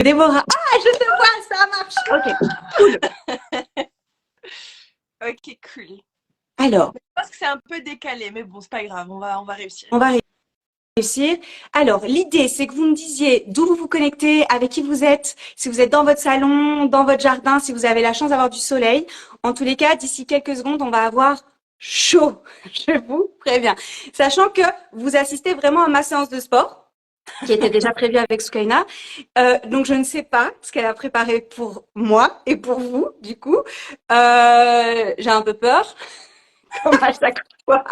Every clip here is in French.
Déborah. Ah, je te vois, ça marche. Ok. Ok, cool. Alors, Je pense que c'est un peu décalé, mais bon, c'est pas grave, on va réussir. on va réussir. Alors, l'idée, c'est que vous me disiez d'où vous vous connectez, avec qui vous êtes, si vous êtes dans votre salon, dans votre jardin, si vous avez la chance d'avoir du soleil. En tous les cas, d'ici quelques secondes, on va avoir chaud. Je vous préviens. Sachant que vous assistez vraiment à ma séance de sport, qui était déjà prévue avec Soukaina. Donc, je ne sais pas ce qu'elle a préparé pour moi et pour vous, du coup. J'ai un peu peur, comme à chaque fois.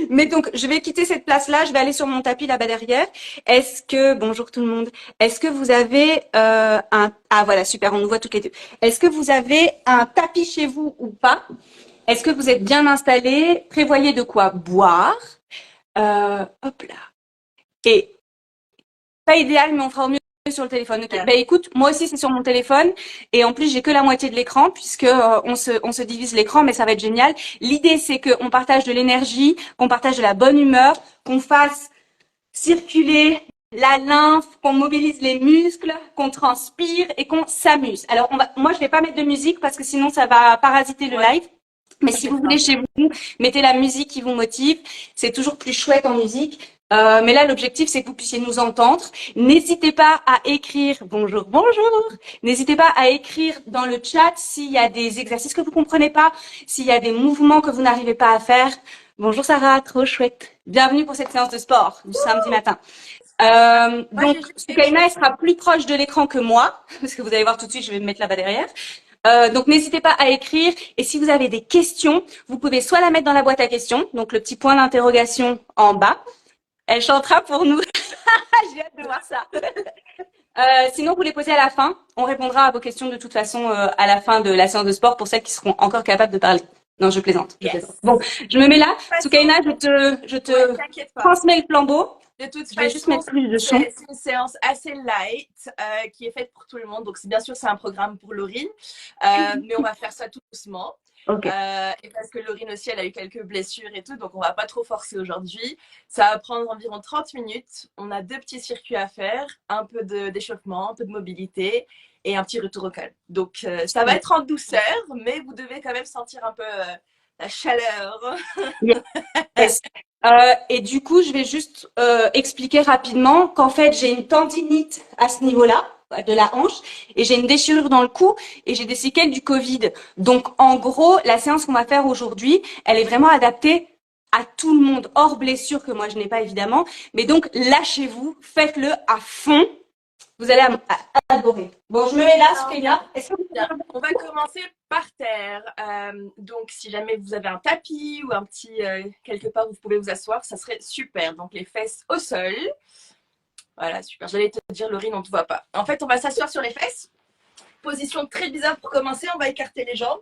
Mais donc, je vais quitter cette place-là, je vais aller sur mon tapis là-bas derrière. Bonjour tout le monde, est-ce que vous avez ah voilà, super, on nous voit toutes les deux. Est-ce que vous avez un tapis chez vous ou pas? Est-ce que vous êtes bien installés? Prévoyez de quoi boire. Hop là. Et pas idéal, mais on fera au mieux sur le téléphone. Ok. Ben écoute, moi aussi c'est sur mon téléphone et en plus j'ai que la moitié de l'écran puisque on se divise l'écran, mais ça va être génial. L'idée c'est qu'on partage de l'énergie, qu'on partage de la bonne humeur, qu'on fasse circuler la lymphe, qu'on mobilise les muscles, qu'on transpire et qu'on s'amuse. Alors moi je vais pas mettre de musique parce que sinon ça va parasiter le live. Mais si vous voulez chez vous, mettez la musique qui vous motive. C'est toujours plus chouette en musique. Mais là, l'objectif, c'est que vous puissiez nous entendre. N'hésitez pas à écrire bonjour, bonjour. N'hésitez pas à écrire dans le chat s'il y a des exercices que vous comprenez pas, s'il y a des mouvements que vous n'arrivez pas à faire. Bonjour Sarah, trop chouette. Bienvenue pour cette séance de sport du samedi matin. Donc, Soukaina, elle sera plus proche de l'écran que moi, parce que vous allez voir tout de suite, je vais me mettre là-bas derrière. Donc, n'hésitez pas à écrire. Et si vous avez des questions, vous pouvez soit la mettre dans la boîte à questions, donc le petit point d'interrogation en bas. Elle chantera pour nous. J'ai hâte de voir ça. Sinon, vous les posez à la fin. On répondra à vos questions de toute façon à la fin de la séance de sport pour celles qui seront encore capables de parler. Non, je plaisante. Bon, je me mets là. Soukaina, je te transmets le flambeau. De toute Je vais juste façon, mettre plus de son. c'est une séance assez light qui est faite pour tout le monde. Donc, bien sûr, c'est un programme pour Laurine, mais on va faire ça tout doucement. Ok. Et parce que Laurine aussi, elle a eu quelques blessures et tout, donc on va pas trop forcer aujourd'hui. Ça va prendre environ 30 minutes. On a 2 petits circuits à faire, un peu d'échauffement, un peu de mobilité et un petit retour au calme. Donc, ça va être en douceur, mais vous devez quand même sentir un peu la chaleur. Yes. Et du coup, je vais juste expliquer rapidement qu'en fait, j'ai une tendinite à ce niveau-là de la hanche et j'ai une déchirure dans le cou et j'ai des séquelles du Covid. Donc, en gros, la séance qu'on va faire aujourd'hui, elle est vraiment adaptée à tout le monde, hors blessure que moi je n'ai pas évidemment. Mais donc, lâchez-vous, faites-le à fond. Vous allez adorer. Bon, je me mets là, Soukaina. Est-ce que vous... On va commencer par terre. Donc, si jamais vous avez un tapis ou un petit quelque part où vous pouvez vous asseoir, ça serait super. Donc, les fesses au sol. Voilà, super. J'allais te dire, Laurine, on ne te voit pas. En fait, on va s'asseoir sur les fesses. Position très bizarre pour commencer. On va écarter les jambes,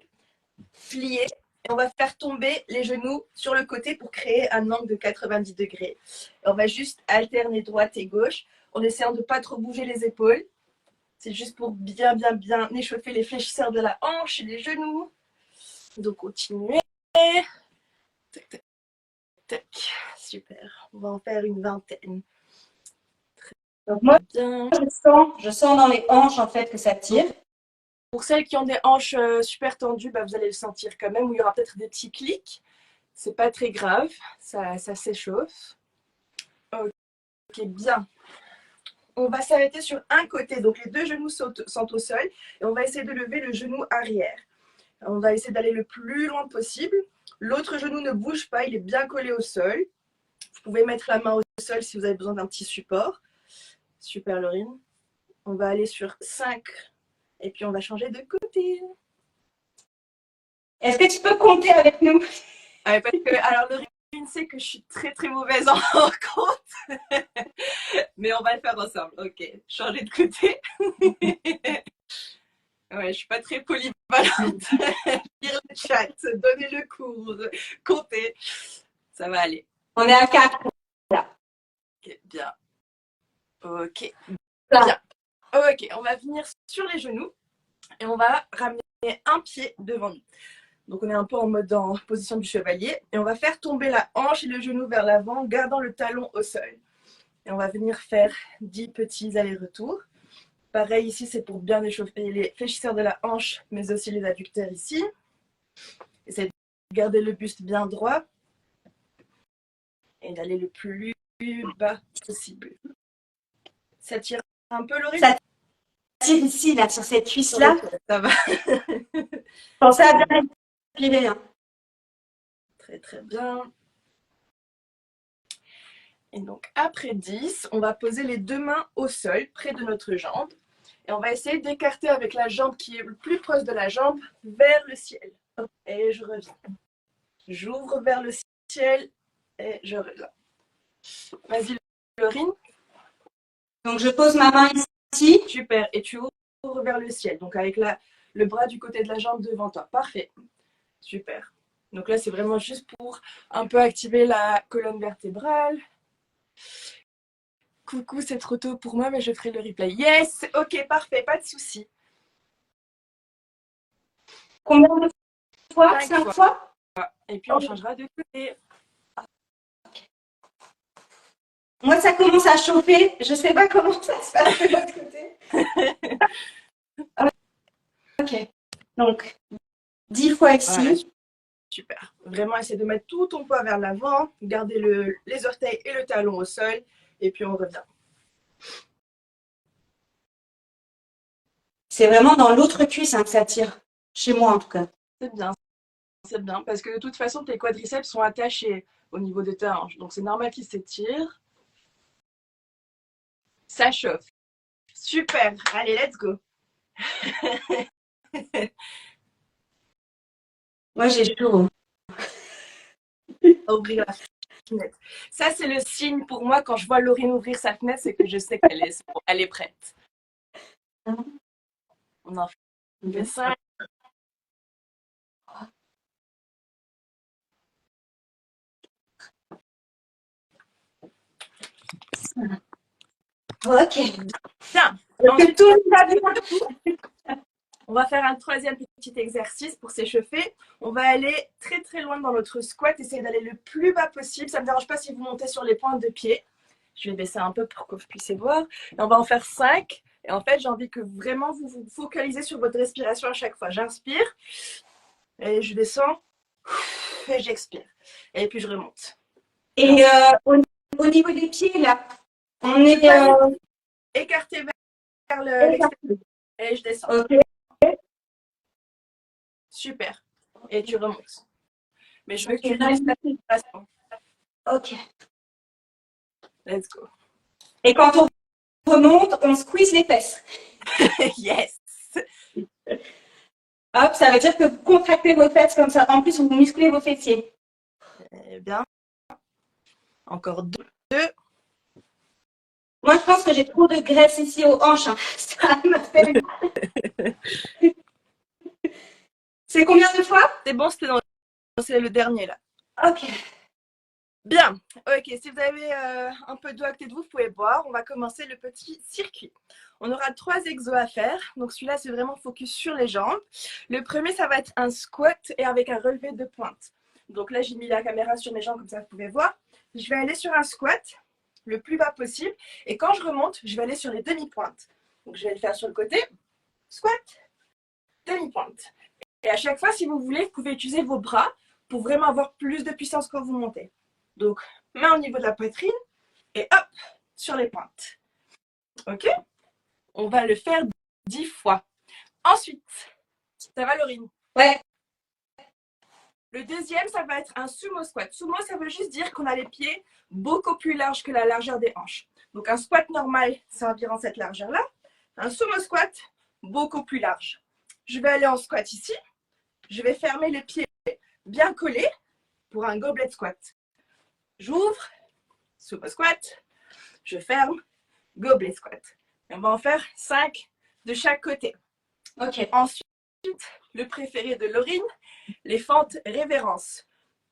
plier. Et on va faire tomber les genoux sur le côté pour créer un angle de 90 degrés. Et on va juste alterner droite et gauche en essayant de ne pas trop bouger les épaules. C'est juste pour bien échauffer les fléchisseurs de la hanche et les genoux. Donc, continuez. Tac, tac, tac. Super. On va en faire une vingtaine. Donc, moi, Bien. je sens dans les hanches en fait que ça tire. Pour celles qui ont des hanches super tendues, bah, vous allez le sentir quand même, où il y aura peut-être des petits clics. C'est pas très grave, ça s'échauffe. Ok, bien. On va s'arrêter sur un côté, donc les 2 genoux sont au sol, et on va essayer de lever le genou arrière. On va essayer d'aller le plus loin possible. L'autre genou ne bouge pas, il est bien collé au sol. Vous pouvez mettre la main au sol si vous avez besoin d'un petit support. Super, Laurine. On va aller sur 5 et puis on va changer de côté. Est-ce que tu peux compter avec nous? Parce que, alors, Laurine sait que je suis très très mauvaise en compte, mais on va le faire ensemble. Ok, changer de côté. Ouais, je suis pas très polyvalente. Lire le chat, donner le cours, compter. Ça va aller. On est à 4. Ok, bien. Ok, bien. Ok, on va venir sur les genoux et on va ramener un pied devant nous. Donc, on est un peu en mode en position du chevalier et on va faire tomber la hanche et le genou vers l'avant, gardant le talon au sol. Et on va venir faire 10 petits allers-retours. Pareil ici, c'est pour bien échauffer les fléchisseurs de la hanche, mais aussi les adducteurs ici. Essayez de garder le buste bien droit et d'aller le plus bas possible. Ça tire un peu, Laurie? Ça tire ici, là, sur cette cuisse-là. Ça va. Pensez à bien respirer. Hein. Très, très bien. Et donc, après 10, on va poser les deux mains au sol, près de notre jambe. Et on va essayer d'écarter avec la jambe qui est le plus proche de la jambe vers le ciel. Et je reviens. J'ouvre vers le ciel et je reviens. Vas-y, Laurine. Donc, je pose ma main ici. Super. Et tu ouvres vers le ciel. Donc, avec le bras du côté de la jambe devant toi. Parfait. Super. Donc là, c'est vraiment juste pour un peu activer la colonne vertébrale. Coucou, c'est trop tôt pour moi, mais je ferai le replay. Yes, ok, parfait, pas de souci. Combien de fois? 5 fois. Et puis on changera de côté. Moi, ça commence à chauffer. Je ne sais pas comment ça se passe de l'autre côté. Ok. Donc, 10 fois ici. Voilà, super. Vraiment, essaie de mettre tout ton poids vers l'avant. Garder les orteils et le talon au sol. Et puis on revient. C'est vraiment dans l'autre cuisse hein, que ça tire. Chez moi, en tout cas. C'est bien. C'est bien. Parce que de toute façon, tes quadriceps sont attachés au niveau de ta hanche. Donc c'est normal qu'ils s'étirent. Ça chauffe. Super. Allez, let's go. Moi, j'ai chaud. Ouvrir la fenêtre. Ça, c'est le signe pour moi quand je vois Laurine ouvrir sa fenêtre, c'est que je sais qu'elle est prête. On en fait 5. Ok. Bien. Ensuite, tout va bien. On va faire un troisième petit exercice pour s'échauffer. On va aller très très loin dans notre squat, essayer d'aller le plus bas possible. Ça ne me dérange pas si vous montez sur les pointes de pied. Je vais baisser un peu pour que vous puissiez voir. Et on va en faire 5. Et en fait, j'ai envie que vraiment vous vous focalisez sur votre respiration à chaque fois. J'inspire et je descends et j'expire. Et puis je remonte. Et au niveau des pieds, là, on est écarté vers l'extérieur. Et je descends. Ok. Super. Et tu remontes. Mais je veux que tu laisses la respiration. Ok. Let's go. Et quand on remonte, on squeeze les fesses. Yes. Hop, ça veut dire que vous contractez vos fesses comme ça. En plus, vous musclez vos fessiers. Eh bien. Encore 2. Moi, je pense que j'ai trop de graisse ici aux hanches. Hein. Ça me fait mal. C'est combien de fois? C'est bon, c'est le dernier là. Ok. Bien. Ok, si vous avez un peu d'eau à côté de vous, vous pouvez boire. On va commencer le petit circuit. On aura 3 exos à faire. Donc celui-là, c'est vraiment focus sur les jambes. Le premier, ça va être un squat et avec un relevé de pointe. Donc là, j'ai mis la caméra sur mes jambes, comme ça, vous pouvez voir. Je vais aller sur un squat le plus bas possible. Et quand je remonte, je vais aller sur les demi-pointes. Donc je vais le faire sur le côté. Squat, demi-pointe. Et à chaque fois, si vous voulez, vous pouvez utiliser vos bras pour vraiment avoir plus de puissance quand vous montez. Donc, main au niveau de la poitrine et hop, sur les pointes. Ok? On va le faire 10 fois. Ensuite, ça va, Laurine? Ouais. Le deuxième, ça va être un sumo squat. Sumo, ça veut juste dire qu'on a les pieds beaucoup plus larges que la largeur des hanches. Donc, un squat normal, c'est environ cette largeur-là. Un sumo squat, beaucoup plus large. Je vais aller en squat ici. Je vais fermer les pieds bien collés pour un goblet squat. J'ouvre, sumo squat, je ferme, goblet squat. Et on va en faire 5 de chaque côté. Ok. Ensuite, le préféré de Laurine, les fentes révérences.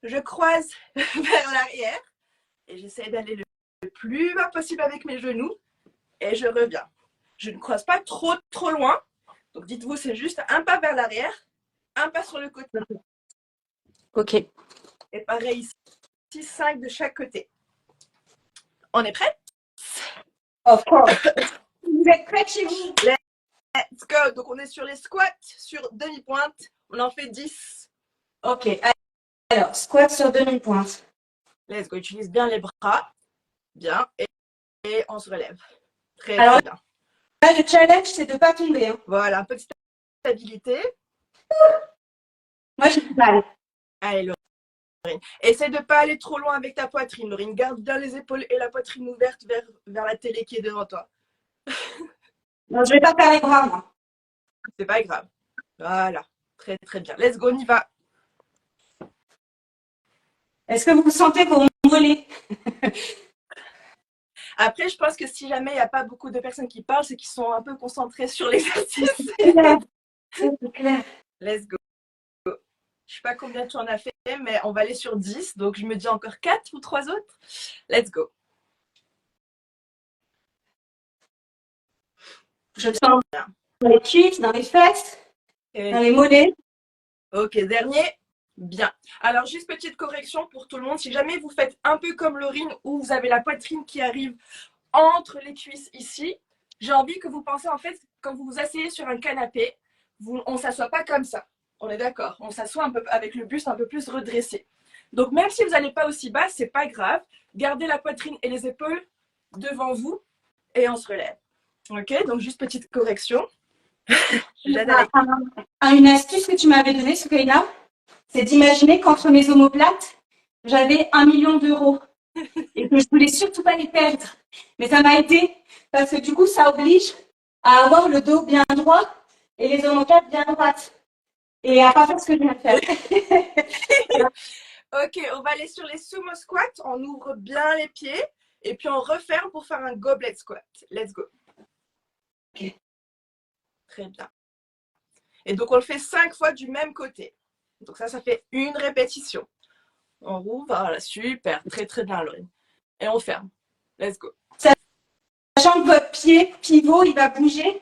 Je croise vers l'arrière et j'essaie d'aller le plus bas possible avec mes genoux et je reviens. Je ne croise pas trop loin. Donc dites-vous, c'est juste un pas vers l'arrière, un pas sur le côté. Ok. Et pareil ici, 5 de chaque côté. On est prêt? Of course. vous êtes prêts chez vous? Let's go. Donc, on est sur les squats, sur demi-pointe. On en fait 10. Ok. Alors, squat sur demi-pointe. Let's go. Utilise bien les bras. Bien. Et on se relève. Très, Alors, très bien. là, le challenge, c'est de ne pas tomber. Hein. Voilà, un peu de stabilité. Moi, j'ai du mal. Allez, Laurine. Essaie de ne pas aller trop loin avec ta poitrine, Laurine. Garde bien les épaules et la poitrine ouverte vers la télé qui est devant toi. Non, je ne vais pas faire les bras, moi. C'est pas grave. Voilà. Très, très bien. Let's go, on y va. Est-ce que vous sentez vos mollets? Après, je pense que si jamais il n'y a pas beaucoup de personnes qui parlent, c'est qu'ils sont un peu concentrés sur l'exercice. C'est clair. C'est clair. Let's go. Je ne sais pas combien tu en as fait, mais on va aller sur 10. Donc, je me dis encore 4 ou 3 autres. Let's go. Je sens dans les cuisses, dans les fesses, dans les mollets. Ok, dernier. Bien. Alors, juste petite correction pour tout le monde. Si jamais vous faites un peu comme Laurine, où vous avez la poitrine qui arrive entre les cuisses ici, j'ai envie que vous pensez en fait, quand vous vous asseyez sur un canapé, on ne s'assoit pas comme ça. On est d'accord. On s'assoit un peu avec le buste un peu plus redressé. Donc, même si vous n'allez pas aussi bas, c'est pas grave. Gardez la poitrine et les épaules devant vous et on se relève. Ok, donc juste petite correction. Une astuce que tu m'avais donnée, Soukaina, c'est d'imaginer qu'entre mes omoplates, j'avais 1 million d'euros et que je voulais surtout pas les perdre. Mais ça m'a aidé parce que du coup, ça oblige à avoir le dos bien droit et les omoplates bien droites et à pas faire ce que je viens de faire. Ok, on va aller sur les sumo squats. On ouvre bien les pieds et puis on referme pour faire un goblet squat. Let's go. Ok. Très bien. Et donc, on le fait 5 fois du même côté. Donc ça fait une répétition. On rouvre, voilà, super, très très bien, Laurine. Et on ferme. Let's go. Sachant que votre pied pivot, il va bouger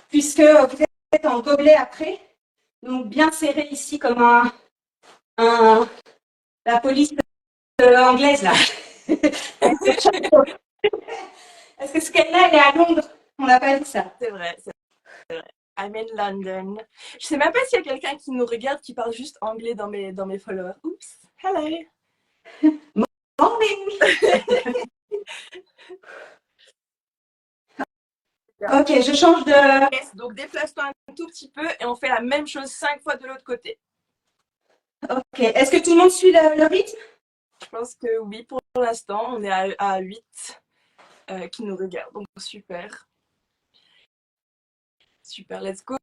puisque vous êtes en gobelet après. Donc, bien serré ici comme la police anglaise, là. Est-ce que ce qu'elle-là, elle est à Londres? On n'a pas dit ça. C'est vrai, c'est vrai. I'm in London. Je sais même pas s'il y a quelqu'un qui nous regarde qui parle juste anglais dans mes followers. Oups, hello. Morning. Ok, je change de... Donc, déplace-toi un tout petit peu et on fait la même chose 5 fois de l'autre côté. Ok, est-ce que tout le monde suit le rythme? Je pense que oui, pour l'instant, on est à 8 qui nous regardent. Donc, super. Super, let's go.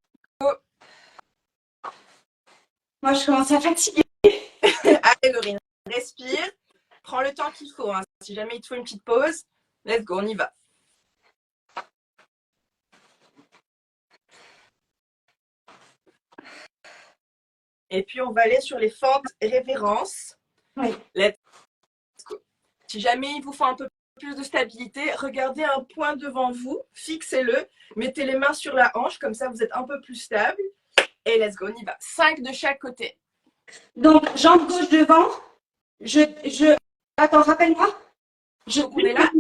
Moi, je commence à fatiguer. Allez, Laurine, respire. Prends le temps qu'il faut. Hein. Si jamais il te faut une petite pause, let's go, on y va. Et puis, on va aller sur les fentes révérences. Oui. Let's go. Si jamais il vous faut un peu plus de stabilité, regardez un point devant vous, fixez-le, mettez les mains sur la hanche, comme ça vous êtes un peu plus stable. Et let's go, on y va. 5 de chaque côté. Donc, jambe gauche devant. Attends, rappelle-moi. Donc, on est là.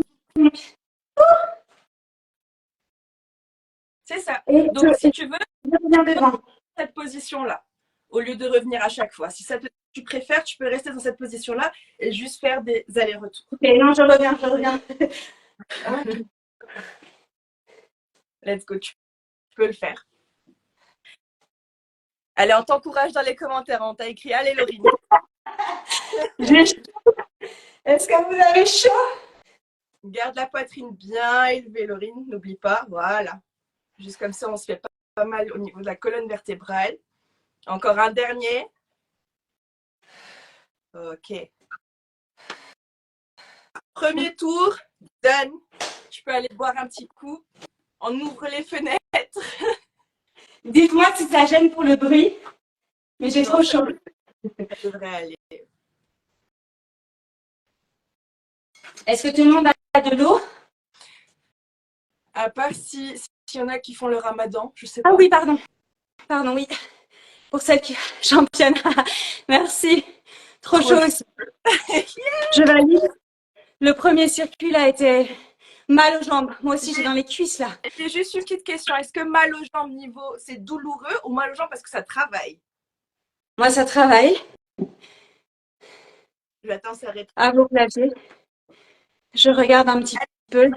C'est ça. Donc, si tu veux, devant. cette position-là, au lieu de revenir à chaque fois. Si tu préfères, tu peux rester dans cette position-là et juste faire des allers-retours. Ok, non, je reviens. Let's go, tu peux le faire. Allez, on t'encourage dans les commentaires. On t'a écrit, allez Laurine. Est-ce que vous avez chaud? Garde la poitrine bien élevée, Laurine. N'oublie pas, voilà. Juste comme ça, on se fait pas mal au niveau de la colonne vertébrale. Encore un dernier. Ok. Premier tour, done. Tu peux aller boire un petit coup. On ouvre les fenêtres. Dites-moi si ça gêne pour le bruit, mais j'ai trop chaud. Ça devrait aller. Est-ce que tout le monde a de l'eau? À part s'il y en a qui font le ramadan, je sais pas. Ah oui, pardon. Pardon, oui. Pour celle qui championne. Merci. Trop chaud aussi. Je valide. Le premier circuit a été Mal aux jambes. Moi aussi, j'ai dans les cuisses là. J'ai juste une petite question. Est-ce que mal aux jambes niveau c'est douloureux ou mal aux jambes parce que ça travaille? Moi, ça travaille. J'attends ça répond. À vos claviers. Je regarde un petit peu.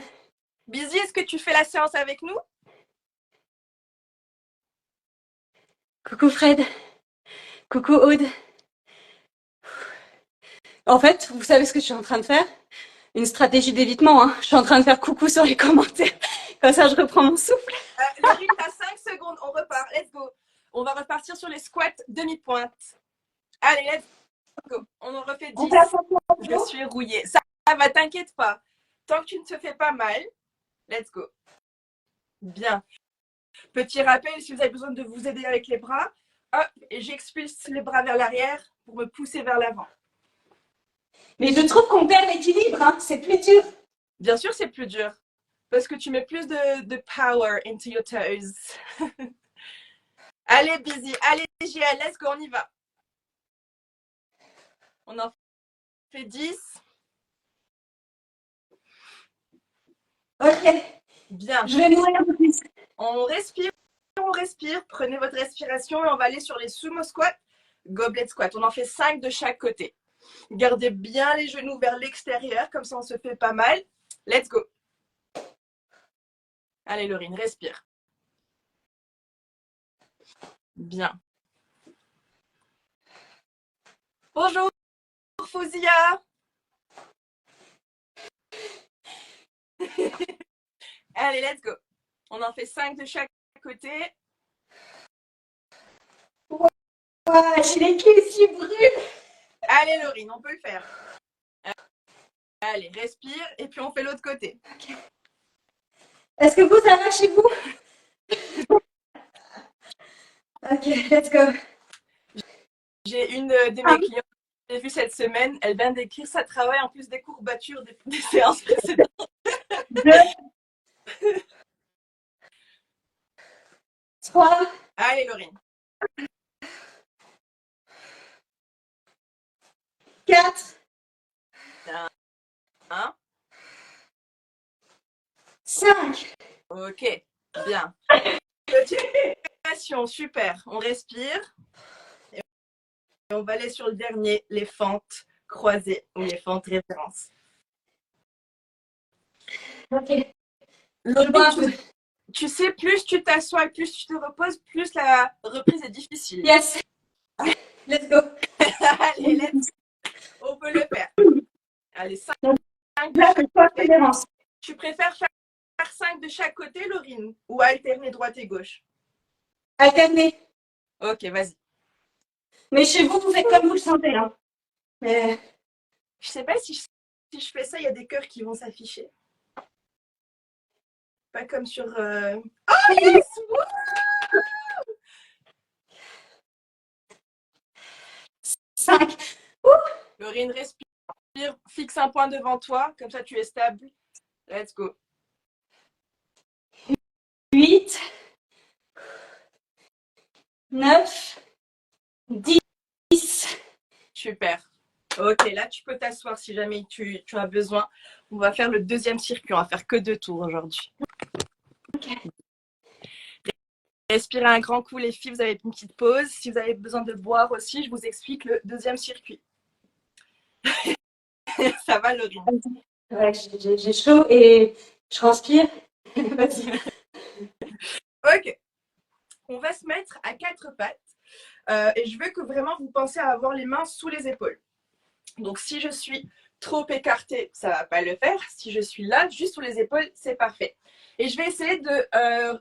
Busy, est-ce que tu fais la séance avec nous? Coucou Fred. Coucou Aude. En fait, vous savez ce que je suis en train de faire? Une stratégie d'évitement. Hein. Je suis en train de faire coucou sur les commentaires. Comme ça, je reprends mon souffle. Laurie, t'as 5 secondes. On repart. Let's go. On va repartir sur les squats demi-pointe. Allez, let's go. On en refait 10. Je suis rouillée. Ça va, t'inquiète pas. Tant que tu ne te fais pas mal, let's go. Bien. Petit rappel, si vous avez besoin de vous aider avec les bras, hop, et j'expulse les bras vers l'arrière pour me pousser vers l'avant. Mais je trouve qu'on perd l'équilibre, hein. C'est plus dur. Bien sûr, c'est plus dur. Parce que tu mets plus de power into your toes. Allez, Busy. Allez, JL, let's go, on y va. On en fait 10. Ok. Bien. Je vais mourir un peu plus. On respire. Prenez votre respiration et on va aller sur les sumo squats, goblet squat. On en fait 5 de chaque côté. Gardez bien les genoux vers l'extérieur, comme ça on se fait pas mal. Let's go. Allez, Laurine, respire. Bien. Bonjour, Fouzia. Allez, let's go. On en fait 5 de chaque côté. J'ai les pieds qui brûlent. Allez, Laurine, on peut le faire. Allez, respire. Et puis on fait l'autre côté. Okay. Est-ce que vous, ça va chez vous? Ok, let's go. J'ai une de mes clientes que j'ai vue cette semaine. Elle vient d'écrire sa travail en plus des courbatures des séances précédentes. 2, 3. Allez, Laurine. 4. 1. 5. Ok, bien. Petite respiration, super. On respire. Et on va aller sur le dernier, les fentes croisées ou les fentes références. Ok. Laurine, tu sais, plus tu t'assois, plus tu te reposes, plus la reprise est difficile. Yes. Let's go. Allez, on peut le faire. Allez, 5 de Là, chaque côté. Tu préfères faire 5 de chaque côté, Laurine, ou alterner droite et gauche? Alterner. Ok, vas-y. Mais chez vous, vous faites comme vous le sentez. Hein. Mais... Je sais pas si je fais ça, il y a des cœurs qui vont s'afficher. Pas comme sur... Oh, yes! Wouh! 5. Laurine, respire. Fixe un point devant toi. Comme ça, tu es stable. Let's go. 8. 9. 10. Super. Ok, là, tu peux t'asseoir si jamais tu as besoin. On va faire le deuxième circuit. On va faire que 2 tours aujourd'hui. Okay. Respirez un grand coup, les filles. Vous avez une petite pause. Si vous avez besoin de boire aussi, je vous explique le deuxième circuit. Ça va, Laurine? Ouais, j'ai chaud et je transpire. Vas-y. Ok. On va se mettre à 4 pattes. Et je veux que vraiment vous pensez à avoir les mains sous les épaules. Donc, si je suis trop écartée, ça ne va pas le faire. Si je suis là, juste sous les épaules, c'est parfait. Et je vais essayer de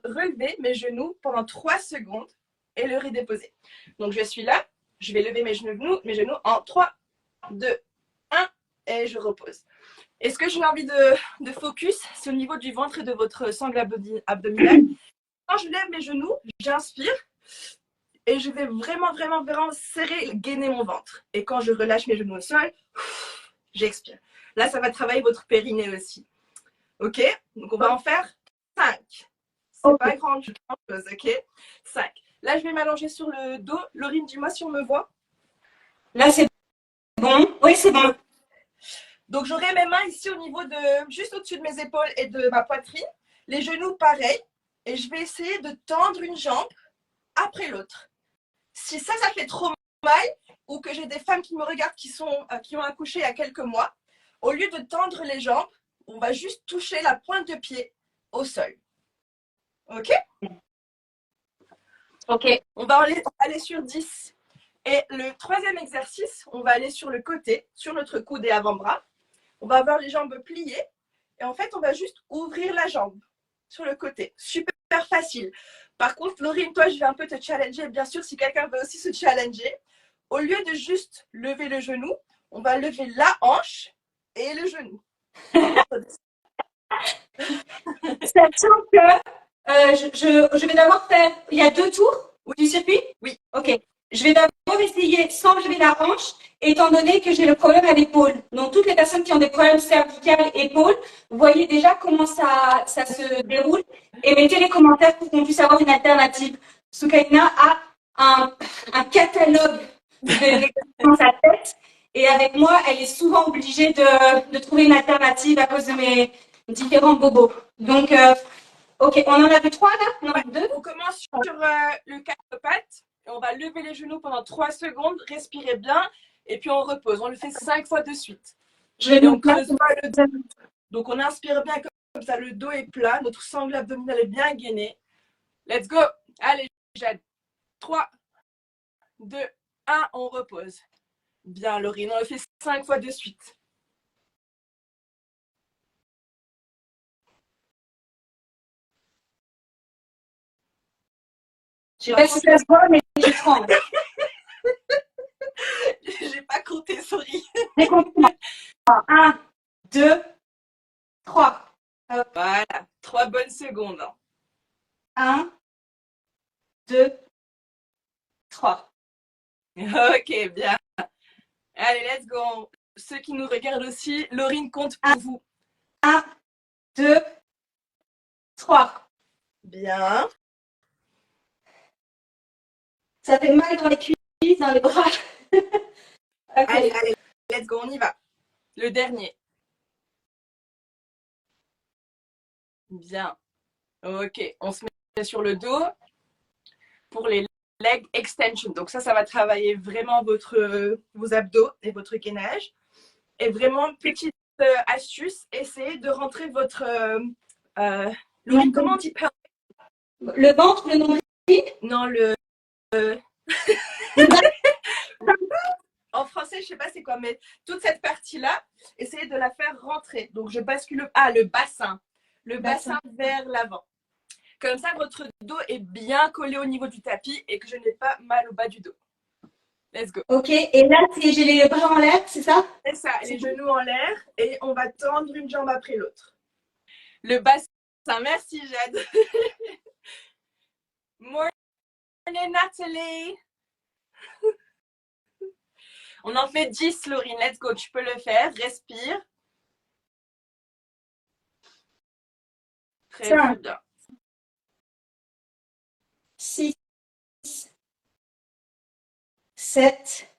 relever mes genoux pendant 3 secondes et le redéposer. Donc, je suis là. Je vais lever mes genoux en 3, 2, 1 et je repose. Et ce que j'ai envie de focus, c'est au niveau du ventre et de votre sangle abdominale. Quand je lève mes genoux, j'inspire. Et je vais vraiment serrer, gainer mon ventre. Et quand je relâche mes genoux au sol, j'expire. Là, ça va travailler votre périnée aussi. Ok? Donc, on va en faire 5. C'est pas grand chose, ok? 5. Là, je vais m'allonger sur le dos. Laurine, dis-moi si on me voit. Là, c'est bon. Oui, c'est bon. Donc, j'aurai mes mains ici au niveau de, juste au-dessus de mes épaules et de ma poitrine. Les genoux, pareil. Et je vais essayer de tendre une jambe après l'autre. Si ça fait trop mal, ou que j'ai des femmes qui me regardent qui ont accouché il y a quelques mois, au lieu de tendre les jambes, on va juste toucher la pointe de pied au sol. OK? Ok. On va aller sur 10. Et le troisième exercice, on va aller sur le côté, sur notre coude et avant-bras. On va avoir les jambes pliées. Et en fait, on va juste ouvrir la jambe sur le côté. Super facile. Par contre, Laurine, toi, je vais un peu te challenger. Bien sûr, si quelqu'un veut aussi se challenger, au lieu de juste lever le genou, on va lever la hanche et le genou. Sachant que je vais d'abord faire, il y a 2 tours du circuit? Oui. Ok. Je vais d'abord essayer sans lever la hanche, étant donné que j'ai le problème à l'épaule. Donc, toutes les personnes qui ont des problèmes cervicales, épaules, voyez déjà comment ça se déroule et mettez les commentaires pour qu'on puisse avoir une alternative. Soukaina a un catalogue d'exercices dans sa tête et avec moi, elle est souvent obligée de trouver une alternative à cause de mes différents bobos. Donc, ok, on en avait 3 là? Non, 2. On commence sur le 4 pattes. On va lever les genoux pendant 3 secondes, respirer bien, et puis on repose. On le fait 5 fois de suite. Et on creuse pas le dos. Donc on inspire bien comme ça, le dos est plat, notre sangle abdominale est bien gainée. Let's go. Allez, Jade. 3, 2, 1, on repose. Bien, Laurine, on le fait 5 fois de suite. Je sais pas si ça se voit, mais je tremble. J'ai pas compté, sorry. J'ai compris. 1, 2, 3. Voilà, 3 bonnes secondes. 1, 2, 3. Ok, bien. Allez, let's go. Ceux qui nous regardent aussi, Laurine compte pour vous. 1, 2, 3. Bien. Ça fait mal dans les cuisses, dans les bras. Allez, let's go, on y va. Le dernier. Bien. Ok, on se met sur le dos pour les leg extension. Donc ça va travailler vraiment vos abdos et votre gainage. Et vraiment, petite astuce, essayez de rentrer votre... Laurine, comment on dit le ventre, le nombril? Non, le... En français, je sais pas c'est quoi, mais toute cette partie-là, essayez de la faire rentrer. Donc, je bascule... Ah, le bassin. Le bassin vers l'avant. Comme ça, votre dos est bien collé au niveau du tapis et que je n'ai pas mal au bas du dos. Let's go. Ok, et là, j'ai les bras en l'air, c'est ça? C'est ça, les genoux en l'air et on va tendre une jambe après l'autre. Le bassin, merci Jade. Morning Nathalie. On en fait 10, Laurine. Let's go, tu peux le faire. Respire. Très bien. 6, 7,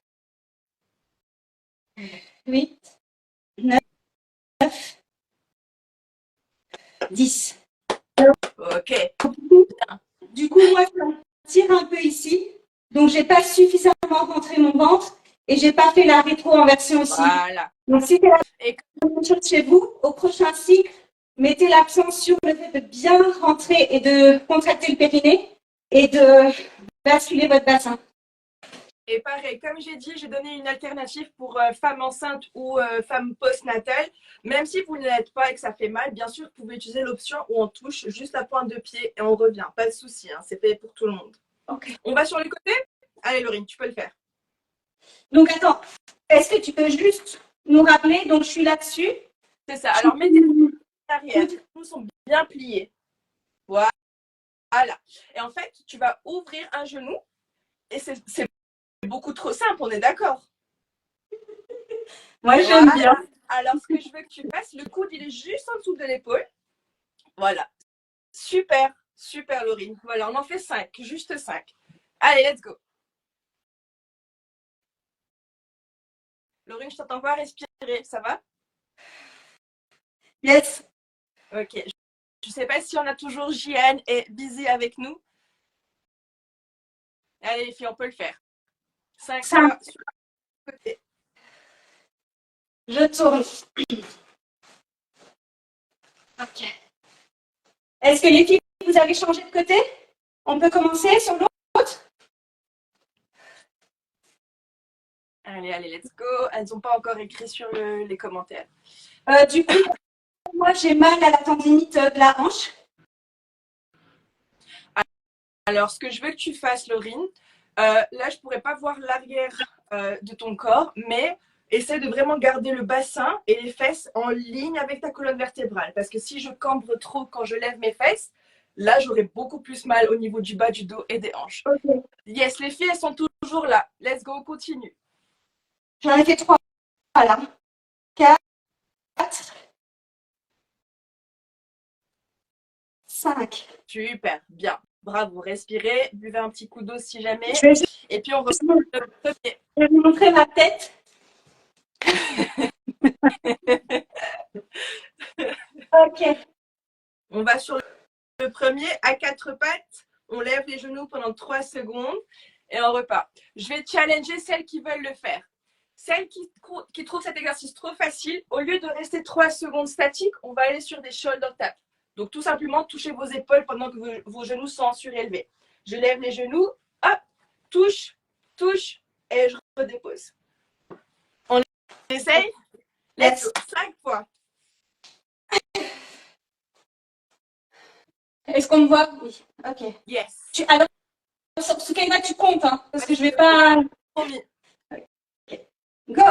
8, 9, 10. Ok. Du coup, moi, je tire un peu ici. Donc, j'ai pas suffisamment rentré mon ventre et j'ai pas fait la rétro-inversion aussi. Voilà. Donc, si c'est la même chose chez vous, au prochain cycle, mettez l'accent sur le fait de bien rentrer et de contracter le périnée et de basculer votre bassin. Et pareil, comme j'ai dit, j'ai donné une alternative pour femmes enceintes ou femmes postnatales. Même si vous ne l'êtes pas et que ça fait mal, bien sûr, vous pouvez utiliser l'option où on touche juste la pointe de pied et on revient. Pas de souci, hein, c'est fait pour tout le monde. Okay. On va sur les côtés? Allez, Laurine, tu peux le faire. Donc, attends, est-ce que tu peux juste nous rappeler? Donc, je suis là-dessus. C'est ça. Alors, mettez les pieds arrière. Les genoux sont bien pliés. Voilà. Et en fait, tu vas ouvrir un genou et c'est beaucoup trop simple, on est d'accord? Moi, j'aime bien. Alors, ce que je veux que tu fasses, le coude, il est juste en dessous de l'épaule. Voilà. Super, super, Laurine. Voilà, on en fait 5, juste 5. Allez, let's go. Laurine, je t'entends pas respirer, ça va? Yes. Ok. Je ne sais pas si on a toujours JN et Busy avec nous. Allez, les filles, on peut le faire. 5 fois sur le côté. Je tourne. Ok. Est-ce que les filles, vous avez changé de côté? On peut commencer sur l'autre? Allez, allez, let's go. Elles n'ont pas encore écrit sur les commentaires. Du coup, moi, j'ai mal à la tendinite de la hanche. Alors, ce que je veux que tu fasses, Laurine, là, je ne pourrais pas voir l'arrière de ton corps, mais essaie de vraiment garder le bassin et les fesses en ligne avec ta colonne vertébrale. Parce que si je cambre trop quand je lève mes fesses, là, j'aurai beaucoup plus mal au niveau du bas du dos et des hanches. Okay. Yes, les filles, elles sont toujours là. Let's go, continue. J'en ai fait 3, là. 4, 5. Super, bien. Bravo, respirez, buvez un petit coup d'eau si jamais. Et puis, on reprend le premier. Je vais vous montrer ma tête. Ok. On va sur le premier à 4 pattes. On lève les genoux pendant 3 secondes et on repart. Je vais challenger celles qui veulent le faire. Celles qui trouvent cet exercice trop facile, au lieu de rester 3 secondes statiques, on va aller sur des shoulder taps. Donc, tout simplement, touchez vos épaules pendant que vos genoux sont surélevés. Je lève les genoux, hop, touche, touche, et je redépose. On essaye? Let's go. 5 fois. Est-ce qu'on me voit? Oui. Ok. Yes. Alors, sur Soukaina, tu comptes, hein, parce que je vais pas. Promis. Okay. Go.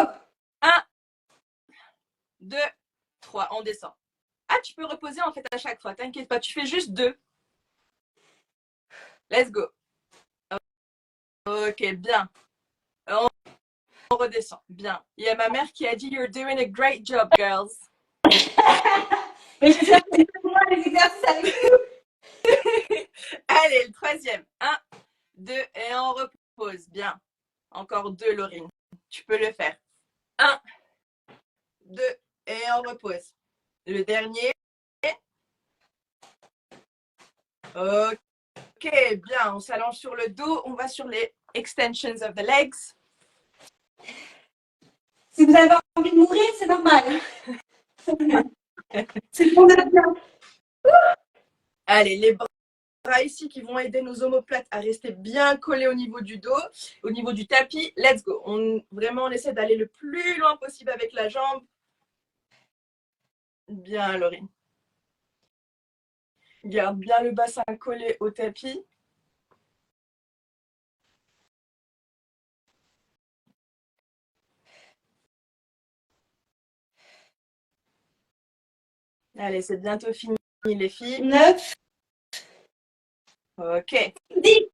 1, 2, 3. On descend. Ah, tu peux reposer en fait à chaque fois. T'inquiète pas, tu fais juste 2. Let's go. Ok, bien. On redescend. Bien. Il y a ma mère qui a dit You're doing a great job, girls. Et je sais que moi les exercices avec vous. Allez, le troisième. 1, 2, et on repose. Bien. Encore 2, Laurine. Tu peux le faire. 1, 2, et on repose. Le dernier. Ok, bien. On s'allonge sur le dos. On va sur les extensions of the legs. Si vous avez envie de mourir, c'est normal. C'est bon de bien. Allez, les bras ici qui vont aider nos omoplates à rester bien collés au niveau du dos, au niveau du tapis. Let's go. Vraiment, on essaie d'aller le plus loin possible avec la jambe. Bien, Laurine. Garde bien le bassin collé au tapis. Allez, c'est bientôt fini, les filles. 9. Ok. 10.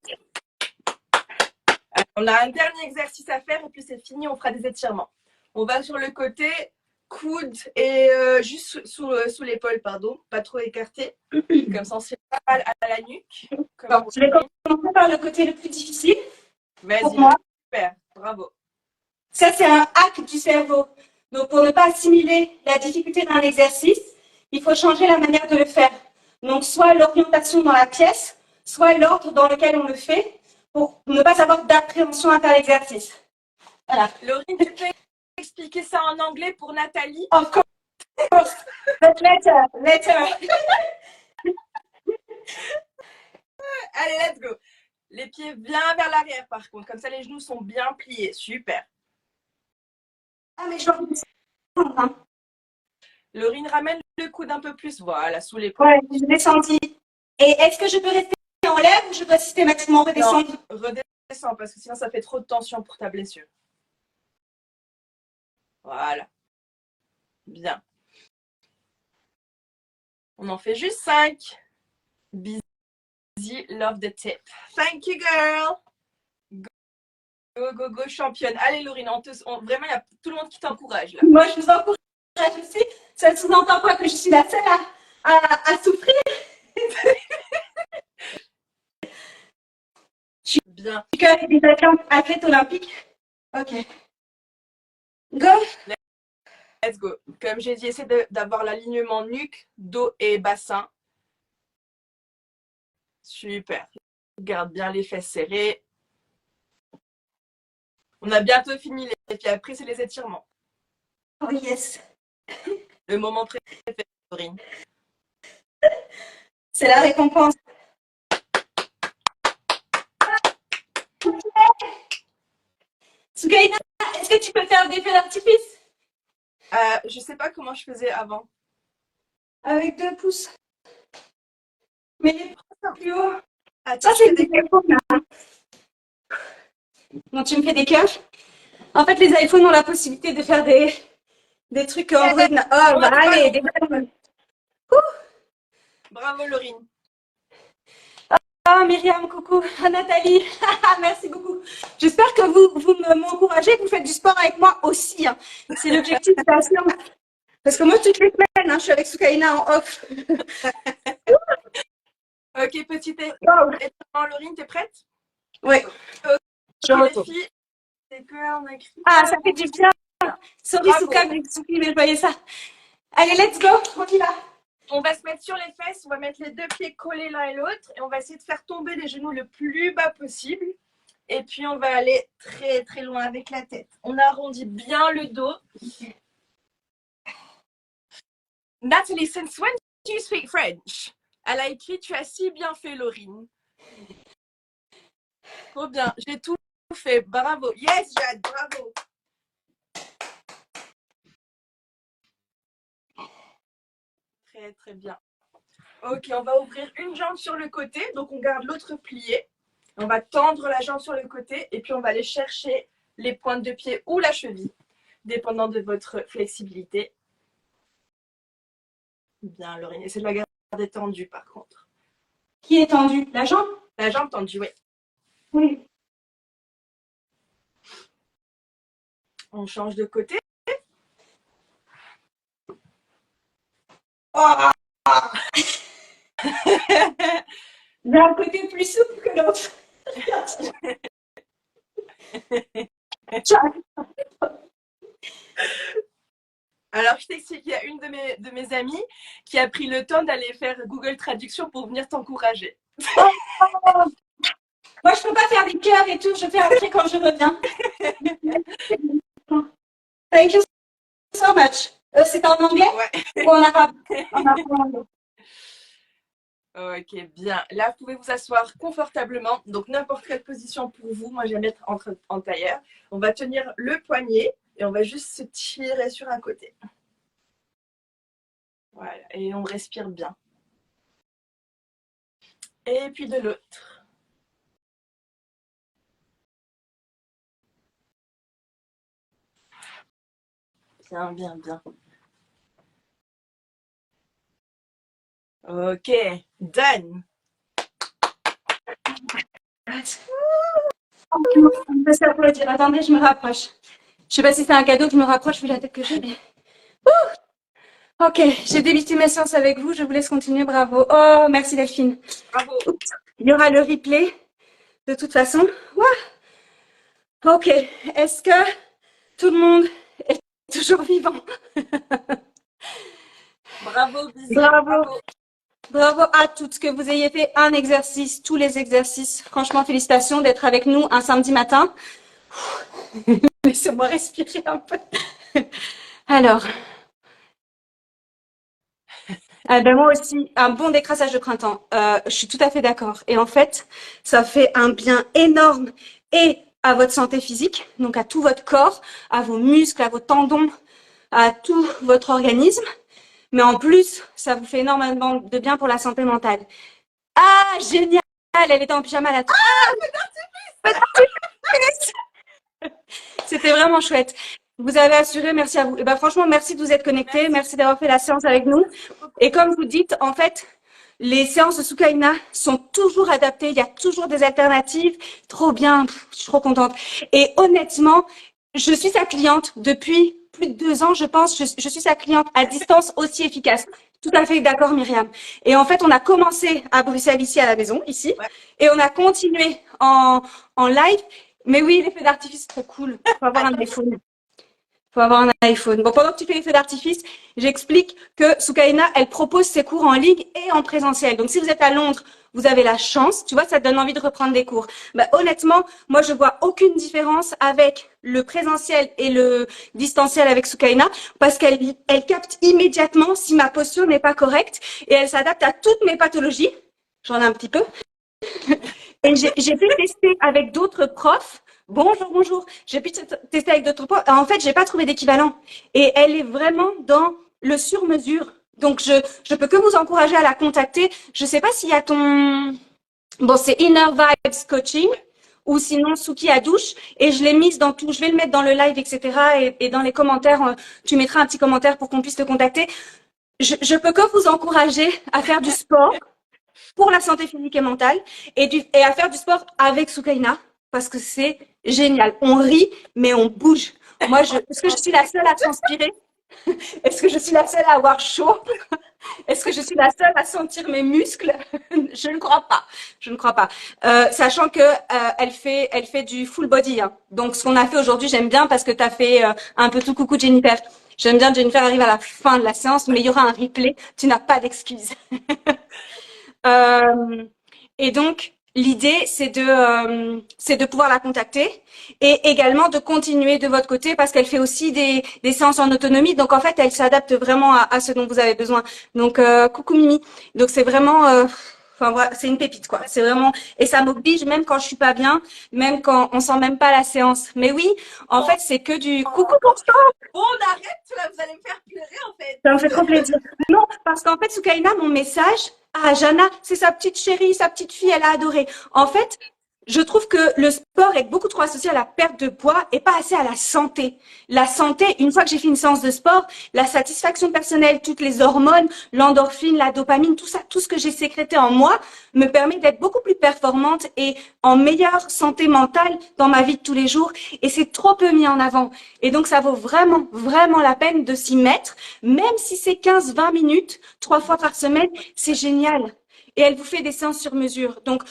Alors, on a un dernier exercice à faire et puis c'est fini, on fera des étirements. On va sur le côté, coude et juste sous l'épaule, pardon, pas trop écarté. Comme ça, on se fait pas mal à la nuque. Bon, je vais commencer par le côté le plus difficile. Vas-y, super, bravo. Ça, c'est un hack du cerveau. Donc, pour ne pas assimiler la difficulté d'un exercice, il faut changer la manière de le faire. Donc, soit l'orientation dans la pièce, soit l'ordre dans lequel on le fait, pour ne pas avoir d'appréhension à faire l'exercice. Voilà. Laurine, tu peux expliquer ça en anglais pour Nathalie? Of course. But later. Allez, let's go. Les pieds bien vers l'arrière, par contre. Comme ça, les genoux sont bien pliés. Super. Ah, mais je dois descendre. Hein. Laurine, ramène le coude un peu plus. Voilà, sous l'épaule. Ouais, je descendis. Et est-ce que je peux rester en l'air ou je dois systématiquement redescendre? Non, redescends, parce que sinon, ça fait trop de tension pour ta blessure. Voilà. Bien. On en fait juste 5. Busy, love the tip. Thank you, girl. Go, go, go, championne. Allez, Laurine, vraiment, il y a tout le monde qui t'encourage là. Moi, je vous encourage aussi. Ça ne sous-entend pas que je suis la seule à souffrir. Bien. Je suis des athlètes olympiques. Ok. Go. let's go. Comme j'ai dit, essaie d'avoir l'alignement nuque, dos et bassin. Super. Garde bien les fesses serrées. On a bientôt fini et puis après, c'est les étirements. Oh yes. Le moment préféré, Dorine. C'est la récompense. Soukaina, est-ce que tu peux faire des feux d'artifice? Je sais pas comment je faisais avant. Avec 2 pouces. Mais les pouces plus haut. Attends, Ça, c'est des iPhones, là. Donc, tu me fais des cœurs. En fait, les iPhones ont la possibilité de faire des trucs que Android n'a. Oh, bah allez, des ballons. Bravo, Laurine. Ah, Myriam, coucou. Ah, Nathalie, merci beaucoup. J'espère que vous m'encouragez, que vous faites du sport avec moi aussi, hein. C'est l'objectif de la séance. Parce que moi, toutes les semaines, hein, je suis avec Soukaina en off. Ok, petit Wow. étirement, Laurine, t'es prête? Oui. Je Les retourne. filles, c'est qu'on a écrit. Ah, ça fait du bien. Sorry, Bravo. Souka, mais je voyais ça. Allez, let's go, on y va. On va se mettre sur les fesses, on va mettre les 2 pieds collés l'un et l'autre et on va essayer de faire tomber les genoux le plus bas possible. Et puis on va aller très très loin avec la tête. On arrondit bien le dos. Nathalie, since when do you speak French? Elle a écrit, tu as si bien fait, Laurine. Trop bien, j'ai tout fait. Bravo. Yes, Jade, bravo. Très très bien. Ok, on va ouvrir une jambe sur le côté, donc on garde l'autre pliée. On va tendre la jambe sur le côté et puis on va aller chercher les pointes de pied ou la cheville, dépendant de votre flexibilité. Bien, Laurine, essayez de la garder tendue par contre. Qui est tendu? La jambe? La jambe tendue, oui. Oui. On change de côté. Oh. J'ai un côté plus souple que l'autre. Alors, je t'explique, il y a une de mes amies qui a pris le temps d'aller faire Google Traduction pour venir t'encourager. Oh. Moi, je peux pas faire des cœurs et tout, je fais après quand je reviens. Thank you so much. C'est en anglais? Ouais. Ou en arabe? En arabe. Ok, bien. Là, vous pouvez vous asseoir confortablement. Donc, n'importe quelle position pour vous. Moi, j'aime être en tailleur. On va tenir le poignet et on va juste se tirer sur un côté. Voilà. Et on respire bien. Et puis de l'autre. Bien, bien, bien. Ok, done. On peut s'applaudir. Attendez, je me rapproche. Je sais pas si c'est un cadeau que je me rapproche vu la tête que j'ai, mais. Ok, j'ai débuté mes séances avec vous. Je vous laisse continuer. Bravo. Oh, merci Delphine. Bravo. Oups. Il y aura le replay de toute façon. Wow. Ok, est-ce que tout le monde est toujours vivant? Bravo, bisous. Bravo. Bravo à toutes, que vous ayez fait un exercice, tous les exercices. Franchement, félicitations d'être avec nous un samedi matin. Laissez-moi respirer un peu. Alors, ben moi aussi, un bon décrassage de printemps. Je suis tout à fait d'accord. Et en fait, ça fait un bien énorme et à votre santé physique, donc à tout votre corps, à vos muscles, à vos tendons, à tout votre organisme. Mais en plus, ça vous fait énormément de bien pour la santé mentale. Ah, génial! Elle était en pyjama là. C'était vraiment chouette. Vous avez assuré, merci à vous. Et ben franchement, merci de vous être connectés, merci d'avoir fait la séance avec nous. Et comme vous dites, en fait, les séances de Soukaina sont toujours adaptées, il y a toujours des alternatives. Trop bien, je suis trop contente. Et honnêtement, je suis sa cliente depuis plus de 2 ans, je pense. Je suis sa cliente à distance aussi efficace. Tout à fait d'accord, Myriam. Et en fait, on a commencé à Bruxelles, ici à la maison, ici, et on a continué en live. Mais oui, l'effet d'artifice, c'est trop cool. Il faut avoir un iPhone. Faut avoir un iPhone. Bon, pendant que tu fais les feux d'artifice, j'explique que Soukaina, elle propose ses cours en ligne et en présentiel. Donc, si vous êtes à Londres, vous avez la chance, tu vois, ça te donne envie de reprendre des cours. Bah, honnêtement, moi, je vois aucune différence avec le présentiel et le distanciel avec Soukaina parce qu'elle capte immédiatement si ma posture n'est pas correcte et elle s'adapte à toutes mes pathologies. J'en ai un petit peu. Et j'ai pu tester avec d'autres profs. Bonjour, bonjour. J'ai pu tester avec d'autres profs. En fait, j'ai pas trouvé d'équivalent. Et elle est vraiment dans le sur-mesure. Donc, je peux que vous encourager à la contacter. Je sais pas s'il y a ton, bon, c'est Inner Vibes Coaching ou sinon Souki à douche. Et je l'ai mise dans tout. Je vais le mettre dans le live, etc. Et dans les commentaires, tu mettras un petit commentaire pour qu'on puisse te contacter. Je peux que vous encourager à faire du sport pour la santé physique et mentale et à faire du sport avec Soukaina parce que c'est génial. On rit, mais on bouge. Moi, est-ce que je suis la seule à transpirer? Est-ce que je suis la seule à avoir chaud? Est-ce que je suis la seule à sentir mes muscles? Je ne crois pas. Je ne crois pas. Sachant que elle fait du full body. Hein. Donc, ce qu'on a fait aujourd'hui, j'aime bien parce que tu as fait un peu tout coucou Jennifer. J'aime bien Jennifer arrive à la fin de la séance, mais il y aura un replay. Tu n'as pas d'excuses. Euh, et donc, l'idée, c'est de pouvoir la contacter et également de continuer de votre côté parce qu'elle fait aussi des séances en autonomie. Donc, en fait, elle s'adapte vraiment à ce dont vous avez besoin. Donc, coucou Mimi. Donc, c'est vraiment, enfin, voilà, c'est une pépite, quoi. C'est vraiment, et ça m'oblige même quand je suis pas bien, même quand on sent même pas la séance. Mais oui, en fait, c'est que du coucou Constant. Bon, on arrête, là, vous allez me faire pleurer en fait. Ça me fait trop plaisir. Non, parce qu'en fait, Soukaina, mon message, ah, Jana, c'est sa petite chérie, sa petite fille, elle a adoré. En fait, je trouve que le sport est beaucoup trop associé à la perte de poids et pas assez à la santé. La santé, une fois que j'ai fait une séance de sport, la satisfaction personnelle, toutes les hormones, l'endorphine, la dopamine, tout ça, tout ce que j'ai sécrété en moi me permet d'être beaucoup plus performante et en meilleure santé mentale dans ma vie de tous les jours. Et c'est trop peu mis en avant. Et donc, ça vaut vraiment, vraiment la peine de s'y mettre, même si c'est 15-20 minutes, 3 fois par semaine, c'est génial. Et elle vous fait des séances sur mesure. Donc,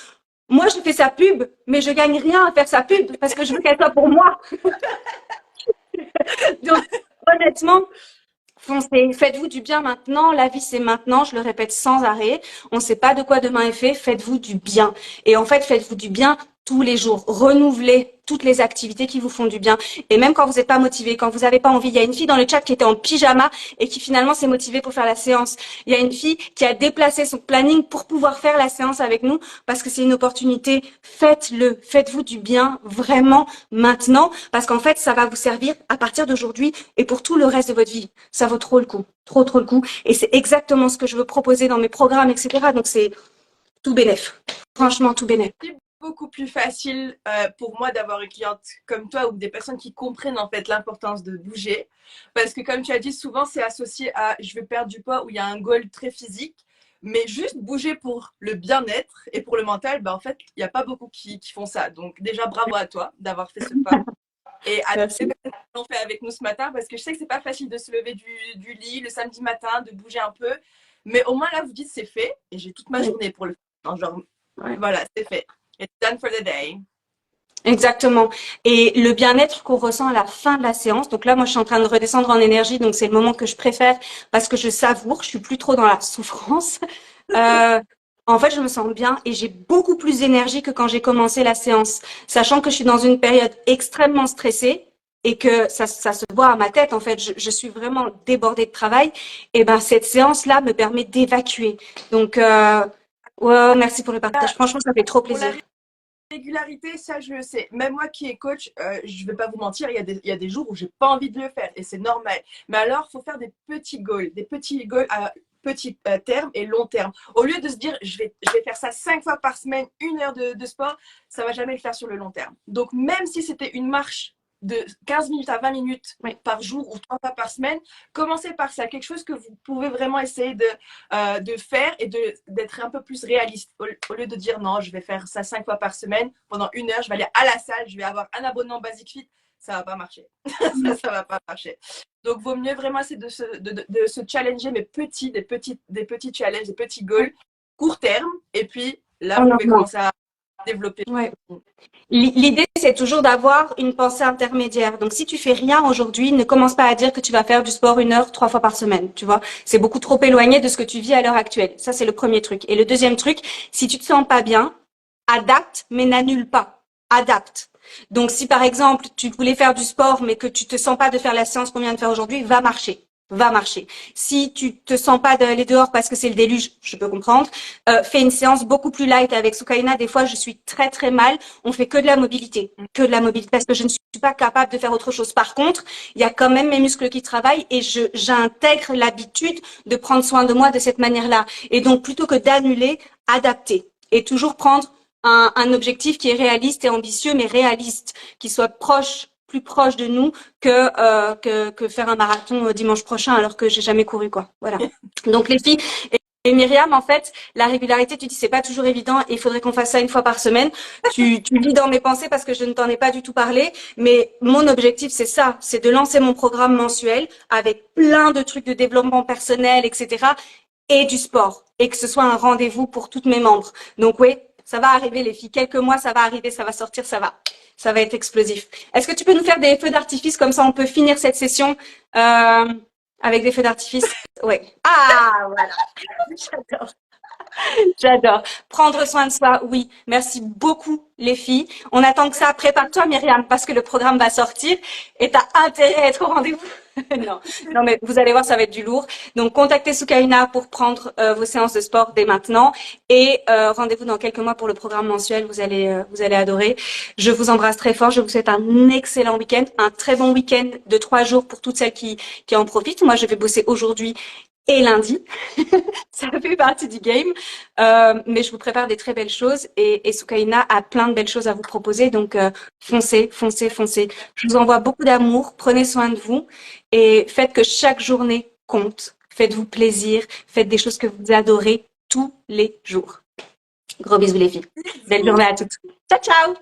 moi, je fais sa pub, mais je gagne rien à faire sa pub parce que je veux qu'elle soit pour moi. Donc, honnêtement, foncez, faites-vous du bien maintenant. La vie, c'est maintenant. Je le répète sans arrêt. On ne sait pas de quoi demain est fait. Faites-vous du bien. Et en fait, faites-vous du bien tous les jours. Renouvelez toutes les activités qui vous font du bien. Et même quand vous n'êtes pas motivé, quand vous n'avez pas envie, il y a une fille dans le chat qui était en pyjama et qui finalement s'est motivée pour faire la séance. Il y a une fille qui a déplacé son planning pour pouvoir faire la séance avec nous parce que c'est une opportunité. Faites-le. Faites-vous du bien vraiment maintenant parce qu'en fait, ça va vous servir à partir d'aujourd'hui et pour tout le reste de votre vie. Ça vaut trop le coup. Trop, trop le coup. Et c'est exactement ce que je veux proposer dans mes programmes, etc. Donc, c'est tout bénef. Franchement, tout bénef. Beaucoup plus facile pour moi d'avoir une cliente comme toi ou des personnes qui comprennent en fait l'importance de bouger parce que comme tu as dit souvent c'est associé à je veux perdre du poids où il y a un goal très physique mais juste bouger pour le bien-être et pour le mental en fait il n'y a pas beaucoup qui font ça donc déjà bravo à toi d'avoir fait ce pas et à tous ceux qui l'ont fait avec nous ce matin parce que je sais que c'est pas facile de se lever du lit le samedi matin de bouger un peu mais au moins là vous dites c'est fait et j'ai toute ma journée pour le faire genre voilà c'est fait. It's done for the day. Exactement. Et le bien-être qu'on ressent à la fin de la séance. Donc là, moi, je suis en train de redescendre en énergie. Donc, c'est le moment que je préfère parce que je savoure. Je suis plus trop dans la souffrance. En fait, je me sens bien et j'ai beaucoup plus d'énergie que quand j'ai commencé la séance. Sachant que je suis dans une période extrêmement stressée et que ça se voit à ma tête. En fait, je suis vraiment débordée de travail. Et ben, cette séance-là me permet d'évacuer. Donc, ouais, merci pour le partage. Franchement, ça fait trop plaisir. Régularité, ça je le sais. Même moi qui est coach, je vais pas vous mentir, il y a des jours où j'ai pas envie de le faire et c'est normal. Mais alors, il faut faire des petits goals à petit terme et long terme. Au lieu de se dire, je vais faire ça 5 fois par semaine, 1 heure de sport, ça va jamais le faire sur le long terme. Donc, même si c'était une marche de 15 minutes à 20 minutes par jour ou 3 fois par semaine, commencez par ça, quelque chose que vous pouvez vraiment essayer de faire et d'être un peu plus réaliste au lieu de dire non, je vais faire ça 5 fois par semaine, pendant 1 heure, je vais aller à la salle, je vais avoir un abonnement Basic Fit, ça va pas marcher. ça va pas marcher. Donc, vaut mieux vraiment essayer de se challenger, mais des petits challenges, des petits goals, court terme, et puis là, vous pouvez commencer à développer. Ouais. L'idée, c'est toujours d'avoir une pensée intermédiaire. Donc, si tu fais rien aujourd'hui, ne commence pas à dire que tu vas faire du sport 1 heure, 3 fois par semaine. Tu vois, c'est beaucoup trop éloigné de ce que tu vis à l'heure actuelle. Ça, c'est le premier truc. Et le deuxième truc, si tu te sens pas bien, adapte, mais n'annule pas. Adapte. Donc, si par exemple, tu voulais faire du sport, mais que tu te sens pas de faire la séance qu'on vient de faire aujourd'hui, va marcher. Va marcher. Si tu te sens pas d'aller dehors parce que c'est le déluge, je peux comprendre. Fais une séance beaucoup plus light avec Soukaina. Des fois, je suis très très mal. On fait que de la mobilité parce que je ne suis pas capable de faire autre chose. Par contre, il y a quand même mes muscles qui travaillent et j'intègre l'habitude de prendre soin de moi de cette manière-là. Et donc, plutôt que d'annuler, adapter et toujours prendre un objectif qui est réaliste et ambitieux, mais réaliste, qui soit plus proche de nous que faire un marathon dimanche prochain alors que j'ai jamais couru, quoi. Voilà. Donc les filles, et Myriam, en fait, la régularité, tu dis, c'est pas toujours évident et il faudrait qu'on fasse ça 1 fois par semaine. Tu lis dans mes pensées parce que je ne t'en ai pas du tout parlé, mais mon objectif, c'est ça, c'est de lancer mon programme mensuel avec plein de trucs de développement personnel, etc. et du sport et que ce soit un rendez-vous pour toutes mes membres. Donc oui, ça va arriver les filles, quelques mois, ça va arriver, ça va sortir, ça va être explosif. Est-ce que tu peux nous faire des feux d'artifice comme ça on peut finir cette session avec des feux d'artifice? Ouais. Ah voilà, j'adore. J'adore. Prendre soin de soi, oui. Merci beaucoup, les filles. On attend que ça. Prépare-toi, Myriam, parce que le programme va sortir et t'as intérêt à être au rendez-vous. Non, non, mais vous allez voir, ça va être du lourd. Donc, contactez Soukaina pour prendre vos séances de sport dès maintenant et rendez-vous dans quelques mois pour le programme mensuel. Vous allez adorer. Je vous embrasse très fort. Je vous souhaite un excellent week-end, un très bon week-end de 3 jours pour toutes celles qui en profitent. Moi, je vais bosser aujourd'hui et lundi. Ça fait partie du game. Mais je vous prépare des très belles choses et Soukaina a plein de belles choses à vous proposer. Donc, foncez, foncez, foncez. Je vous envoie beaucoup d'amour. Prenez soin de vous et faites que chaque journée compte. Faites-vous plaisir. Faites des choses que vous adorez tous les jours. Gros bisous les filles. Belle journée à toutes. Ciao, ciao!